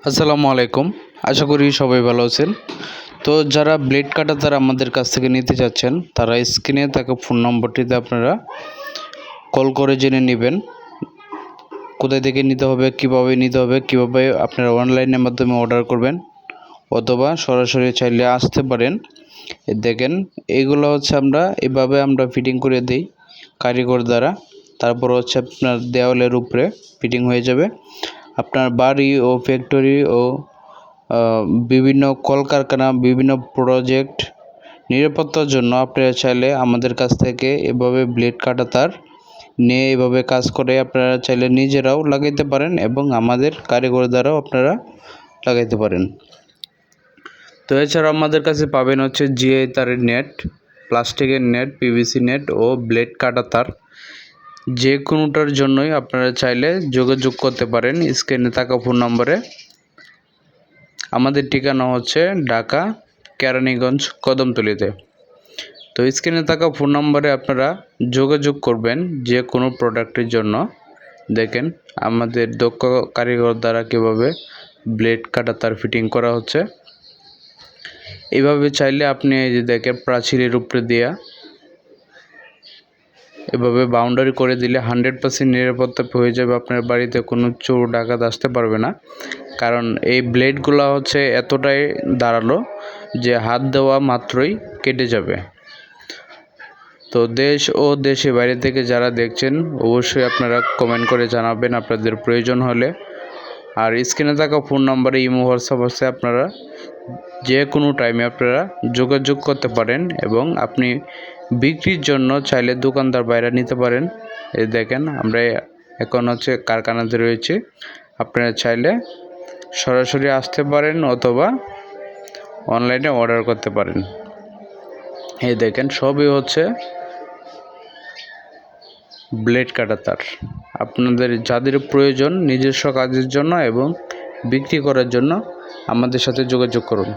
আসসালামু আলাইকুম। আশা করি সবাই ভালো আছেন। তো যারা ব্লেড কাটার তারা আমাদের কাছ থেকে নিতে চাচ্ছেন তারা স্ক্রিনে থাকা ফোন নম্বরটিতে আপনারা কল করে জেনে নেবেন কোথায় থেকে নিতে হবে, কিভাবে নিতে হবে, কিভাবে আপনারা অনলাইনের মাধ্যমে অর্ডার করবেন অথবা সরাসরি চাইলে আসতে পারেন। দেখেন এইগুলো হচ্ছে এভাবে আমরা ফিটিং করে দিই কারিগর দ্বারা। তারপর হচ্ছে আপনার দেওয়ালের উপরে ফিটিং হয়ে যাবে। আপনার বাড়ি ও ফ্যাক্টরি ও বিভিন্ন কলকারখানা, বিভিন্ন প্রজেক্ট নিরাপত্তার জন্য আপনারা চাইলে আমাদের কাছ থেকে এভাবে ব্লেড কাটা তার নিয়ে এভাবে কাজ করে আপনারা চাইলে নিজেরাও লাগাইতে পারেন এবং আমাদের কারিগর দ্বারাও আপনারা লাগাইতে পারেন। তো এছাড়া আমাদের কাছে পাবেন হচ্ছে জিআই তারের নেট, প্লাস্টিকের নেট, পিভিসি নেট ও ব্লেড কাটা তার। যে কোনোটার জন্যই আপনারা চাইলে যোগাযোগ করতে পারেন স্ক্রিনে থাকা ফোন নম্বরে। আমাদের ঠিকানা হচ্ছে ঢাকা কেরানীগঞ্জ কদমতলীতে। তো স্ক্রিনে থাকা ফোন নম্বরে আপনারা যোগাযোগ করবেন যে কোনো প্রোডাক্টের জন্য। দেখেন আমাদের দক্ষ কারিগর দ্বারা কীভাবে ব্লেড কাটা তার ফিটিং করা হচ্ছে। এইভাবে চাইলে আপনি এই যে দেখেন প্রাচীরের উপরে দেওয়া এভাবে বাউন্ডারি করে দিলে 100% নিরাপত্তা হয়ে যাবে। আপনার বাড়িতে কোনো চোর ডাকাত আসতে পারবে না, কারণ এই ব্লেডগুলো হচ্ছে এতটাই ধারালো যে হাত দেওয়া মাত্রই কেটে যাবে। তো দেশ ও দেশের বাইরে থেকে যারা দেখছেন অবশ্যই আপনারা কমেন্ট করে জানাবেন আপনাদের প্রয়োজন হলে। আর স্ক্রিনে থাকা ফোন নম্বরে ইমো, হোয়াটসঅ্যাপ আছে, আপনারা যে কোনো টাইমে আপনারা যোগাযোগ করতে পারেন এবং আপনি বিক্রির জন্য চাইলে দোকানদার বাইরে নিতে পারেন। এই দেখেন আমরা এখন হচ্ছে কারখানাতে রয়েছে, আপনারা চাইলে সরাসরি আসতে পারেন অথবা অনলাইনে অর্ডার করতে পারেন। এই দেখেন সবই হচ্ছে ব্লেড কাটা তার। আপনাদের যাদের প্রয়োজন নিজস্ব কাজের জন্য এবং বিক্রি করার জন্য আমাদের সাথে যোগাযোগ করুন।